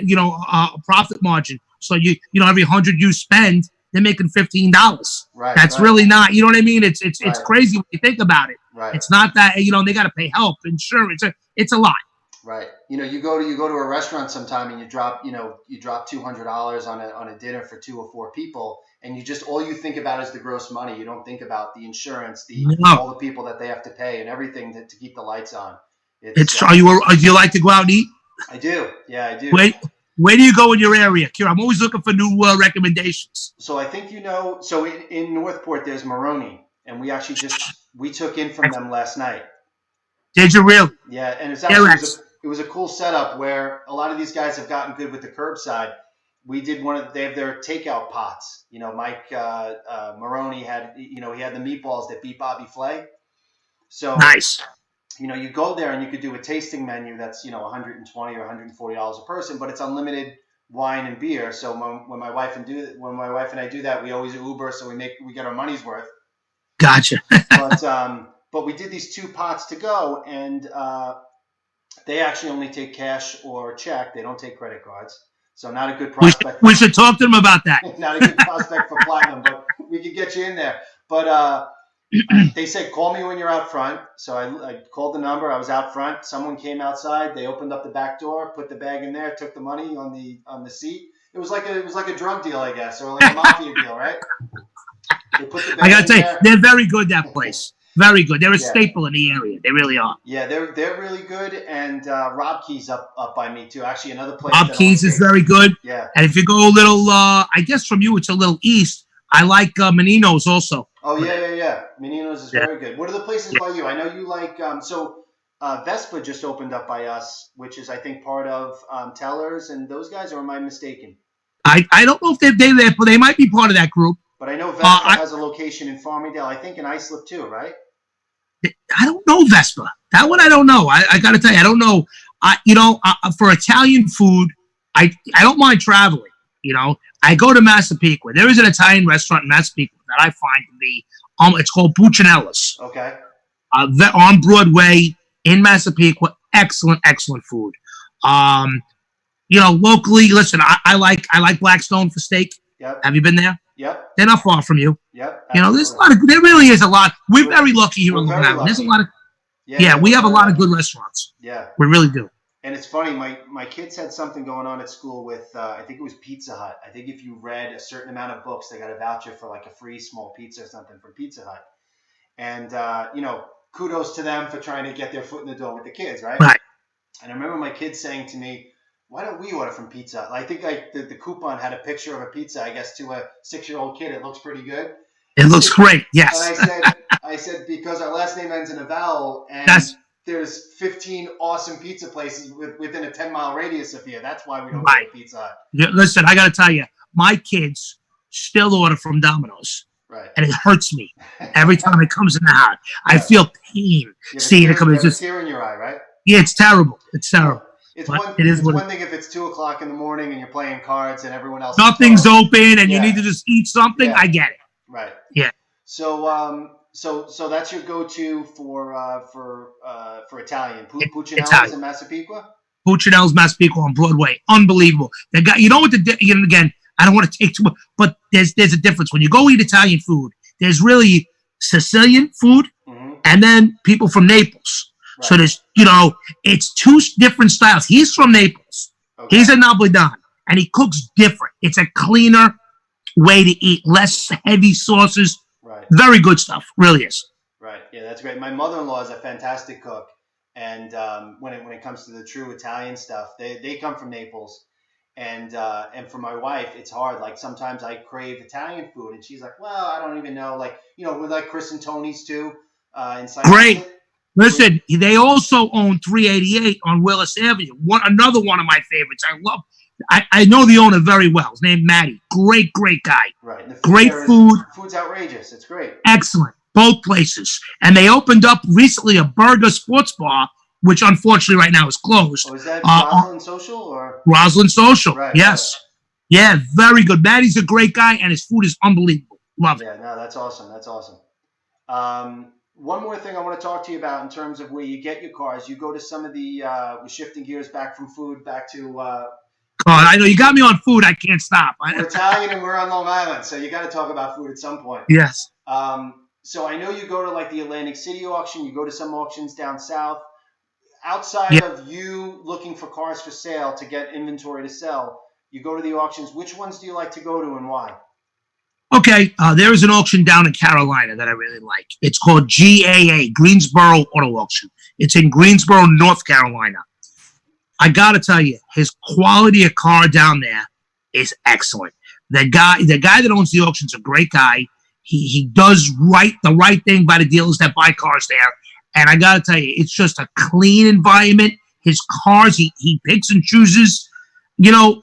profit margin. So every 100 you spend, they're making $15. Right. That's really not, you know what I mean? It's crazy when you think about it. Right. It's not that, they got to pay help, insurance. It's a lot. Right. You go to a restaurant sometime and you drop $200 on a dinner for 2 or 4 people, and all you think about is the gross money. You don't think about the insurance, all the people that they have to pay and everything to keep the lights on. Do you like to go out and eat? I do. Yeah, I do. Where do you go in your area, Kira? I'm always looking for new recommendations. So I think so in Northport there's Maroni, and we actually we took in from them last night. Did you really? Yeah, and it was a cool setup where a lot of these guys have gotten good with the curbside. We did they have their takeout pots. Mike Maroney had, he had the meatballs that beat Bobby Flay. So nice. You go there and you could do a tasting menu that's, $120 or $140 a person, but it's unlimited wine and beer. So when my wife and I do that, we always Uber, so we get our money's worth. Gotcha. But we did these 2 pots to go, and they actually only take cash or check. They don't take credit cards. So not a good prospect. We should talk to them about that. Not a good prospect for platinum, but we could get you in there. But they said, call me when you're out front. So I called the number. I was out front. Someone came outside. They opened up the back door, put the bag in there, took the money on the seat. It was like a drug deal, I guess, or like a mafia deal, right? They put the bag I got to tell you, there. they're very good, that place. Very good. They're a staple in the area. They really are. Yeah, they're really good. And Rob Key's up by me too. Actually, another place. Rob Key's is very good. Yeah. And if you go a little, I guess from you it's a little east. I like Menino's also. Oh yeah. Menino's is very good. What are the places by you? I know you like. Vespa just opened up by us, which is I think part of Tellers and those guys. Or am I mistaken? I don't know if they're there, but they might be part of that group. But I know Vespa has a location in Farmingdale. I think in Islip too, right? I don't know Vespa. That one I don't know. I got to tell you, I don't know. For Italian food, I don't mind traveling. I go to Massapequa. There is an Italian restaurant in Massapequa that I find to be, it's called Buccinella's. Okay. On Broadway in Massapequa. Excellent food. Locally, listen, I like Blackstone for steak. Yep. Have you been there? Yep. They're not far from you. Yep. There's a lot of. There really is a lot. We're very lucky here in Long Island. There's a lot of. Yeah, we have a lot of good restaurants. Yeah. We really do. And it's funny, my kids had something going on at school with, I think it was Pizza Hut. I think if you read a certain amount of books, they got a voucher for like a free small pizza or something from Pizza Hut. And, kudos to them for trying to get their foot in the door with the kids, right? Right. And I remember my kids saying to me, why don't we order from Pizza Hut? I think the coupon had a picture of a pizza, I guess, to a 6-year-old kid. It looks pretty good. It looks great. Yes. And I said because our last name ends in a vowel, and there's 15 awesome pizza places within a 10-mile radius of here. That's why we don't go to Pizza Hut. Yeah, listen, I got to tell you, my kids still order from Domino's. Right. And it hurts me every time it comes in the house. I feel pain seeing it come. It's just a tear in your eye, right? Yeah, it's terrible. It's terrible. It's one thing if it's 2:00 in the morning and you're playing cards and everyone else. Nothing's open and you need to just eat something. Yeah. I get it. Right. Yeah. So so that's your go-to for Italian. Puccinelli's in Massapequa. Puccinelli's Massapequa on Broadway. Unbelievable. The guy. You know what again. I don't want to take too much, but there's a difference. When you go eat Italian food, there's really Sicilian food and then people from Naples. Right. So there's, it's two different styles. He's from Naples. Okay. He's a Napolitan, and he cooks different. It's a cleaner way to eat, less heavy sauces. Right. Very good stuff. Really is. Right. Yeah, that's great. My mother-in-law is a fantastic cook, and when it comes to the true Italian stuff, they come from Naples. And for my wife, it's hard. Like sometimes I crave Italian food, and she's like, "Well, I don't even know." Like we like Chris and Tony's too. Great. Listen, they also own 388 on Willis Avenue. Another one of my favorites. I know the owner very well. His name's Matty. Great guy. Right. And the great food. Food's outrageous. It's great. Excellent. Both places, and they opened up recently a burger sports bar, which unfortunately right now is closed. Oh, is that Roslyn Social or? Roslyn Social, right, yes. Right. Yeah, very good. Matty's a great guy, and his food is unbelievable. Love it. Yeah, no, that's awesome. That's awesome. One more thing I want to talk to you about in terms of where you get your cars. You go to some of the, we're shifting gears back from food back to... God, I know. You got me on food. I can't stop. We're Italian and we're on Long Island, so you got to talk about food at some point. Yes. So I know you go to like the Atlantic City auction. You go to some auctions down south. Outside of you looking for cars for sale to get inventory to sell, you go to the auctions. Which ones do you like to go to and why? Okay, there is an auction down in Carolina that I really like. It's called GAA, Greensboro Auto Auction. It's in Greensboro, North Carolina. I got to tell you, his quality of car down there is excellent. The guy that owns the auction is a great guy. He does the right thing by the dealers that buy cars there. And I got to tell you, it's just a clean environment. His cars, he picks and chooses.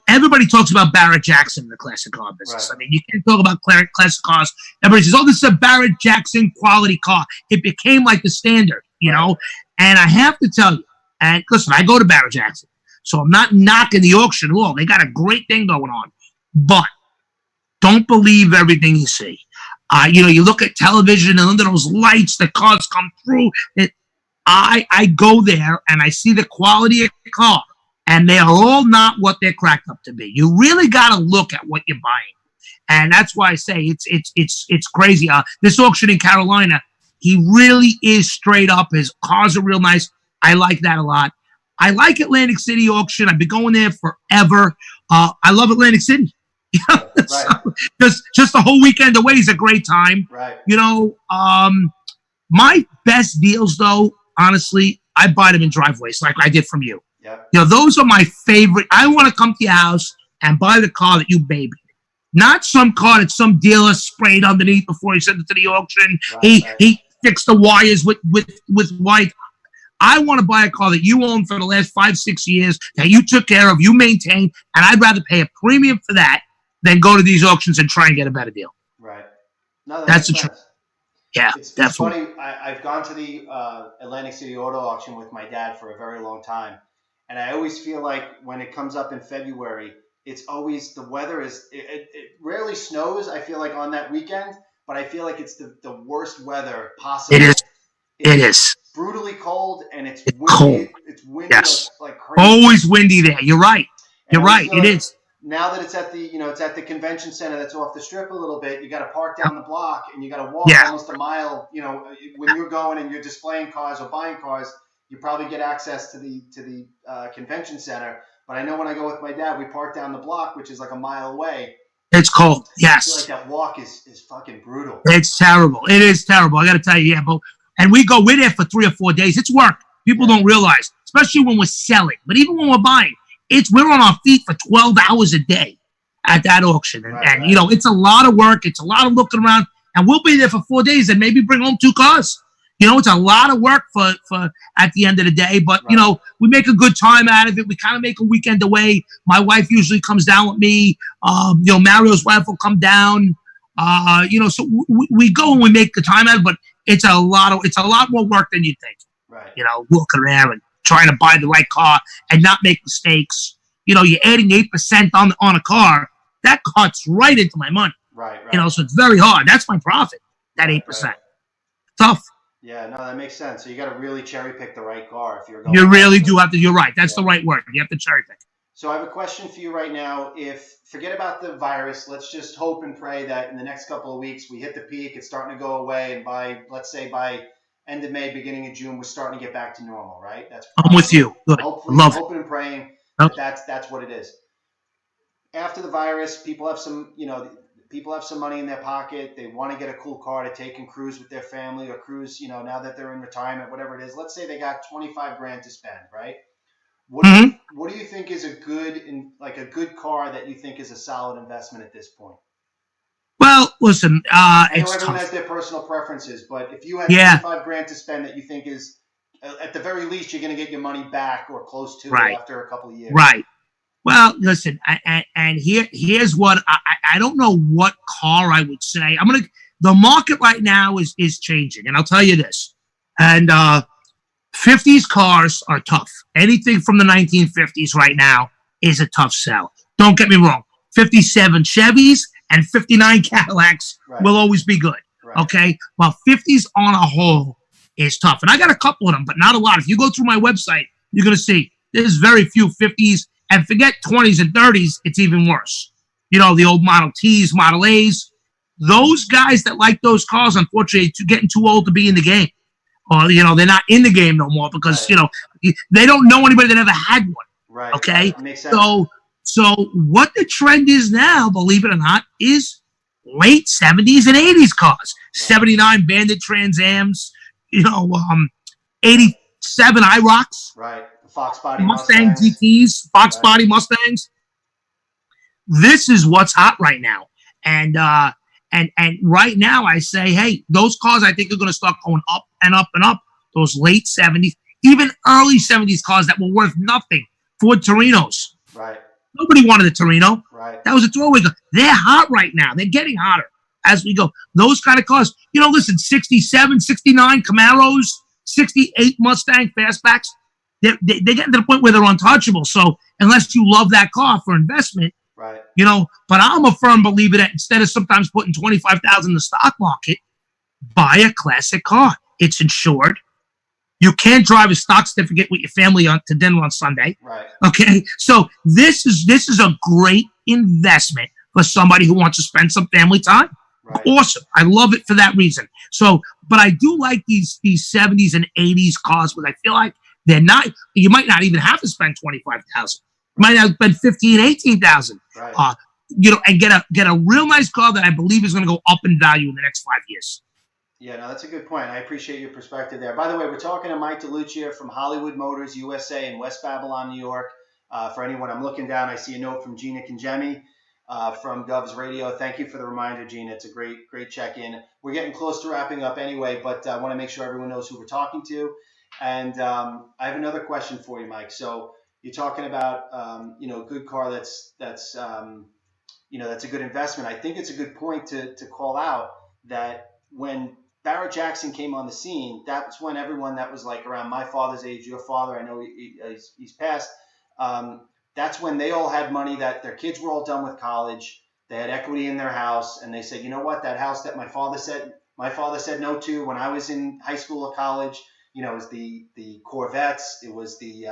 Everybody talks about Barrett Jackson in the classic car business. Right. I mean, you can't talk about classic cars. Everybody says, oh, this is a Barrett Jackson quality car. It became like the standard, know. And I have to tell you, and listen, I go to Barrett Jackson, so I'm not knocking the auction at all. They got a great thing going on. But don't believe everything you see. You look at television and under those lights, the cars come through. I go there and I see the quality of the car, and they are all not what they're cracked up to be. You really got to look at what you're buying, and that's why I say it's crazy. This auction in Carolina, he really is straight up. His cars are real nice. I like that a lot. I like Atlantic City auction. I've been going there forever. I love Atlantic City. Just the whole weekend away is a great time. Right. My best deals though, honestly, I buy them in driveways like I did from you. Yeah. Those are my favorite. I want to come to your house and buy the car that you babied. Not some car that some dealer sprayed underneath before he sent it to the auction. He fixed the wires with white. I want to buy a car that you own for the last 5-6 years, that you took care of, you maintained, and I'd rather pay a premium for that than go to these auctions and try and get a better deal. Right. No, that's the truth. Yeah, it's definitely. Funny. I've gone to the Atlantic City Auto Auction with my dad for a very long time, and I always feel like when it comes up in February, it's always the weather is. It rarely snows. I feel like on that weekend, but I feel like it's the worst weather possible. It is. It is brutally cold, and it's windy. Cold. It's windy. Yes. Like crazy. Always windy there. You're right. You're right. It is. Now that it's at the convention center that's off the strip a little bit, you got to park down the block and you got to walk almost a mile. When you're going and you're displaying cars or buying cars, you probably get access to the convention center. But I know when I go with my dad, we park down the block, which is like a mile away. It's cold. Yes. I feel like that walk is fucking brutal. It's terrible. It is terrible. I got to tell you, and we're there for 3 or 4 days. It's work. People don't realize, especially when we're selling, but even when we're buying. We're on our feet for 12 hours a day at that auction. And it's a lot of work. It's a lot of looking around. and we'll be there for 4 days and maybe bring home 2 cars. It's a lot of work for at the end of the day, but we make a good time out of it. We kind of make a weekend away. My wife usually comes down with me. Mario's wife will come down. So we go and we make the time out of it, but it's a lot more work than you think. Right. Looking around and trying to buy the right car and not make mistakes. You're adding 8% on a car. That cuts right into my money. Right. So it's very hard. That's my profit. That 8%. Right. Tough. Yeah, no, that makes sense. So you got to really cherry pick the right car if you're going. You really do have to. You're right. That's the right word. You have to cherry pick. So I have a question for you right now. Forget about the virus. Let's just hope and pray that in the next couple of weeks we hit the peak. It's starting to go away, and by end of May, beginning of June, we're starting to get back to normal. Right? I'm with you. Good. Hoping and praying that's what it is. After the virus, people have some money in their pocket. They want to get a cool car to take and cruise with their family or cruise, now that they're in retirement, whatever it is. Let's say they got $25,000 to spend, right? What do you think is a good car that you think is a solid investment at this point? Well, listen, everyone has their personal preferences, but if you had $25,000 to spend that you think is, at the very least, you're going to get your money back or close to it after a couple of years. Right. Well, listen, and here's what I don't know what car I would say. The market right now is changing, and I'll tell you this. And 50s cars are tough. Anything from the 1950s right now is a tough sell. Don't get me wrong. 57 Chevys and 59 Cadillacs will always be good. Right. Okay? Well, 50s on a whole is tough. And I got a couple of them, but not a lot. If you go through my website, you're going to see there's very few 50s. And forget 20s and 30s, it's even worse. The old Model Ts, Model As. Those guys that like those cars, unfortunately, getting too old to be in the game. Or, they're not in the game no more because, they don't know anybody that ever had one. Right. Okay? Right. Makes sense. So what the trend is now, believe it or not, is late 70s and 80s cars. Right. 79 Bandit Trans Ams, 87 IROCs. Right. Fox body Mustang GTs, Fox body Mustangs. This is what's hot right now, and right now I say, hey, those cars I think are going to start going up and up and up. Those late 70s, even early 70s cars that were worth nothing. Ford Torinos. Right. Nobody wanted a Torino. Right. That was a throwaway car. They're hot right now. They're getting hotter as we go. Those kind of cars. Listen, 67, 69 Camaros, 68 Mustang fastbacks. They're getting to the point where they're untouchable. So unless you love that car for investment, right? But I'm a firm believer that instead of sometimes putting $25,000 in the stock market, buy a classic car. It's insured. You can't drive a stock certificate with your family to dinner on Sunday. Right. Okay. So this is a great investment for somebody who wants to spend some family time. Right. Awesome. I love it for that reason. So, but I do like these 70s and 80s cars, but I feel like they're not. You might not even have to spend $25,000. You might have to spend $15,000, $18,000. Right. And get a real nice car that I believe is going to go up in value in the next 5 years. Yeah, no, that's a good point. I appreciate your perspective there. By the way, we're talking to Mike Galluccio from Hollywood Motors USA in West Babylon, New York. For anyone, I'm looking down, I see a note from Gina Kinjemi from Govs Radio. Thank you for the reminder, Gina. It's a great check-in. We're getting close to wrapping up anyway, but I want to make sure everyone knows who we're talking to. And I have another question for you, Mike. So you're talking about, a good car that's a good investment. I think it's a good point to call out that when Barrett Jackson came on the scene, that's when everyone that was like around my father's age, your father, I know he's passed. That's when they all had money that their kids were all done with college. They had equity in their house, and they said, you know what, that house that my father said no to when I was in high school or college. It was the Corvettes, it was the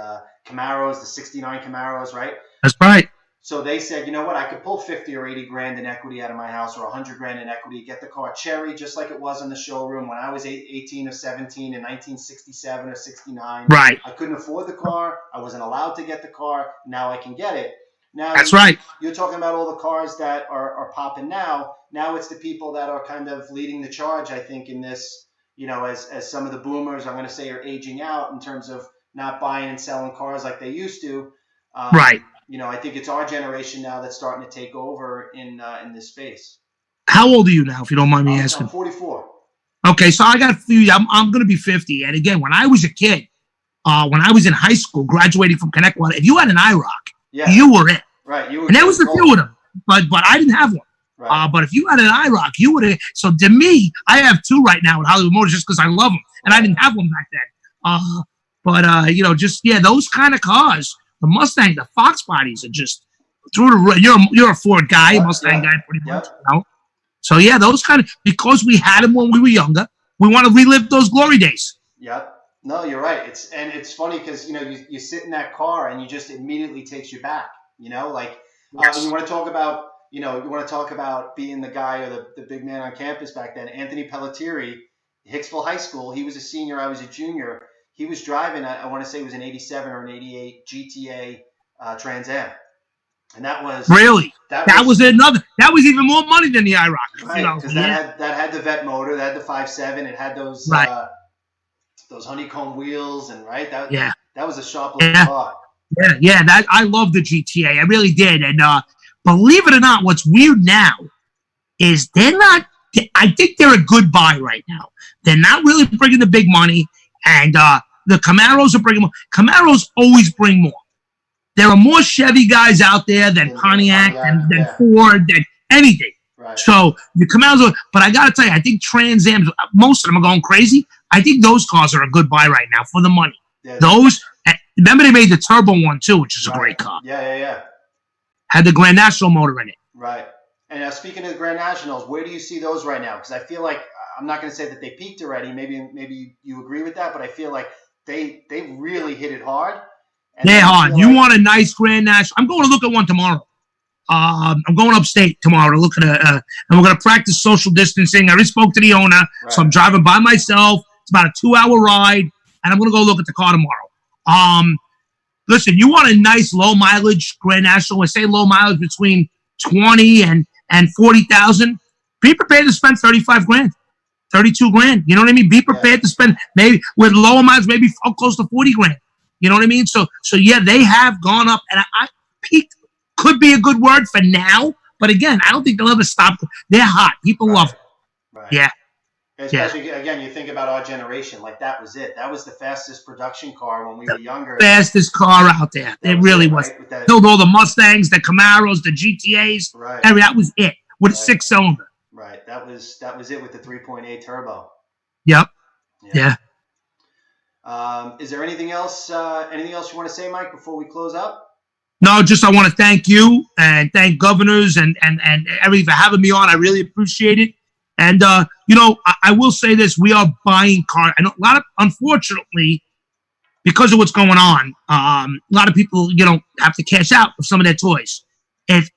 Camaros, the 69 Camaros, right? That's right. So they said, you know what, I could pull 50 or 80 grand in equity out of my house, or 100 grand in equity, get the car cherry, just like it was in the showroom when I was 18 or 17 in 1967 or 69. Right. I couldn't afford the car. I wasn't allowed to get the car. Now I can get it. Now that's right. You're talking about all the cars that are popping now. Now it's the people that are kind of leading the charge, I think, in this. As some of the boomers, I'm going to say, are aging out in terms of not buying and selling cars like they used to. Right. I think it's our generation now that's starting to take over in this space. How old are you now, if you don't mind me I'm asking? 44. Okay, so I got a few. I'm going to be 50. And again, when I was a kid, when I was in high school, graduating from Connecticut, if you had an IROC, you were it. Right. You were. And there was a few of them, but I didn't have one. Right. But if you had an IROC, you would have. So to me, I have two right now at Hollywood Motors just because I love them, and I didn't have one back then. Those kind of cars, the Mustang, the Fox bodies are just through the. You're a Ford guy, Mustang guy, pretty much. You know? So yeah, those kind of, because we had them when we were younger, we want to relive those glory days. Yep. No, you're right. It's funny because you sit in that car and you just immediately takes you back. You want to talk about being the guy or the big man on campus back then. Anthony Pelletieri, Hicksville High School. He was a senior. I was a junior. He was driving. I want to say it was an '87 or an '88 GTA Trans Am, and that was really that was even more money than the IROC. Right, because that had the vet motor, that had the 5.7, it had those honeycomb wheels, and that was a sharp looking car. Yeah, I love the GTA. I really did. And believe it or not, what's weird now is they're not. I think they're a good buy right now. They're not really bringing the big money, and the Camaros are bringing more. Camaros always bring more. There are more Chevy guys out there than Pontiac, than Ford, than anything. Right. So the Camaros, but I got to tell you, I think Trans Ams, most of them are going crazy. I think those cars are a good buy right now for the money. Yeah. Those, remember they made the turbo one too, which is a great car. Yeah. Had the Grand National motor in it. Right. And speaking of the Grand Nationals, where do you see those right now? Because I feel like, I'm not going to say that they peaked already. Maybe you agree with that, but I feel like they really hit it hard. They're hard. You want a nice Grand National? I'm going to look at one tomorrow. I'm going upstate tomorrow to look at and we're going to practice social distancing. I already spoke to the owner, so I'm driving by myself. It's about a 2-hour ride, and I'm going to go look at the car tomorrow. Listen, you want a nice low mileage Grand National? We say low mileage between 20 and 40,000. Be prepared to spend 35 grand, 32 grand. You know what I mean? Be prepared to spend maybe with lower miles, maybe close to 40 grand. You know what I mean? So yeah, they have gone up, and I peaked. Could be a good word for now, but again, I don't think they'll ever stop. They're hot. People love them. Right. Yeah. Especially, again, you think about our generation, like that was it. That was the fastest production car when we were younger. Fastest car out there. It really was. Right? Killed all the Mustangs, the Camaros, the GTAs. Right. That was it with a 6-cylinder. Right. That was it with the 3.8 turbo. Yep. Yeah. Is there anything else? Anything else you want to say, Mike, before we close up? No, just I want to thank you and thank Governors and everybody for having me on. I really appreciate it. And I will say this: we are buying cars. I know unfortunately, because of what's going on, a lot of people have to cash out of some of their toys. And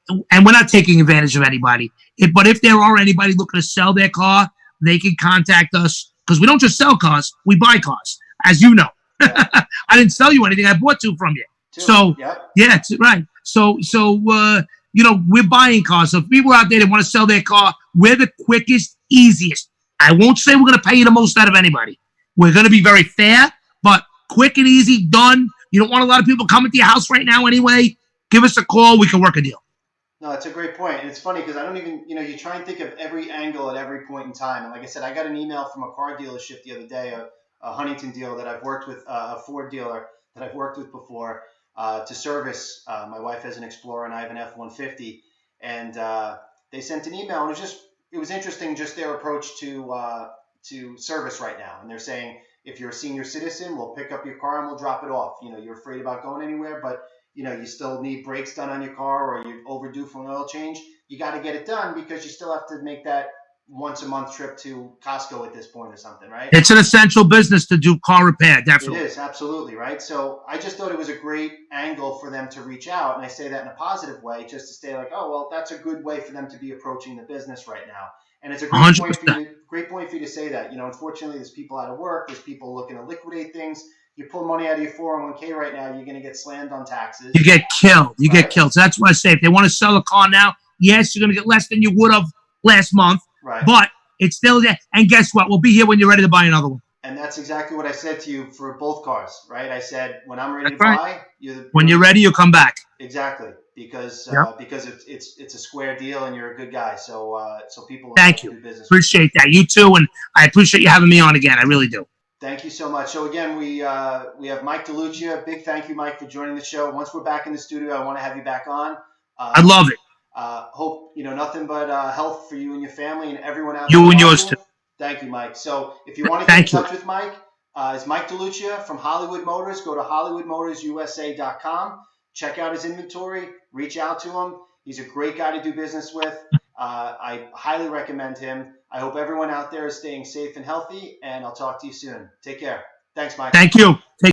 we're not taking advantage of anybody. But if there are anybody looking to sell their car, they can contact us, because we don't just sell cars; we buy cars, as you know. Yeah. I didn't sell you anything; I bought two from you. So yeah, right. So we're buying cars. So if people out there that want to sell their car, we're the quickest, easiest. I won't say we're going to pay you the most out of anybody. We're going to be very fair, but quick and easy, done. You don't want a lot of people coming to your house right now anyway. Give us a call. We can work a deal. No, it's a great point. And it's funny because I don't even, you try and think of every angle at every point in time. And like I said, I got an email from a car dealership the other day, a Huntington dealer that I've worked with, a Ford dealer that I've worked with before. To service. My wife has an Explorer and I have an F-150, and they sent an email, and it was interesting just their approach to service right now. And they're saying, if you're a senior citizen, we'll pick up your car and we'll drop it off. You're afraid about going anywhere, but you still need brakes done on your car, or you're overdue for an oil change. You got to get it done because you still have to make that once a month trip to Costco at this point or something, right? It's an essential business to do car repair, definitely. It is, absolutely, right? So I just thought it was a great angle for them to reach out, and I say that in a positive way, just to say like, oh, well, that's a good way for them to be approaching the business right now. And it's a great point for you to say that. Unfortunately, there's people out of work, there's people looking to liquidate things. You pull money out of your 401k right now, you're going to get slammed on taxes. You get killed. You get killed. So that's why I say, if they want to sell a car now, yes, you're going to get less than you would have last month. Right. But it's still there. And guess what? We'll be here when you're ready to buy another one. And that's exactly what I said to you for both cars, right? I said, when I'm ready to buy, when you're ready, you'll come back. Exactly. because Yep. because it's a square deal and you're a good guy. So so people Thank do you. business. Appreciate that. You too, and I appreciate you having me on again. I really do. Thank you so much. So again, we have Mike Galluccio. Big thank you, Mike, for joining the show. Once we're back in the studio, I want to have you back on. I love it. Hope nothing but health for you and your family and everyone out there You and yours watching. too. Thank you, Mike. So if you want to get in Thank you. touch with Mike, it's Mike Galluccio from Hollywood Motors. Go to HollywoodMotorsUSA.com. Check out his inventory. Reach out to him. He's a great guy to do business with. I highly recommend him. I hope everyone out there is staying safe and healthy, and I'll talk to you soon. Take care. Thanks, Mike. Thank you. Take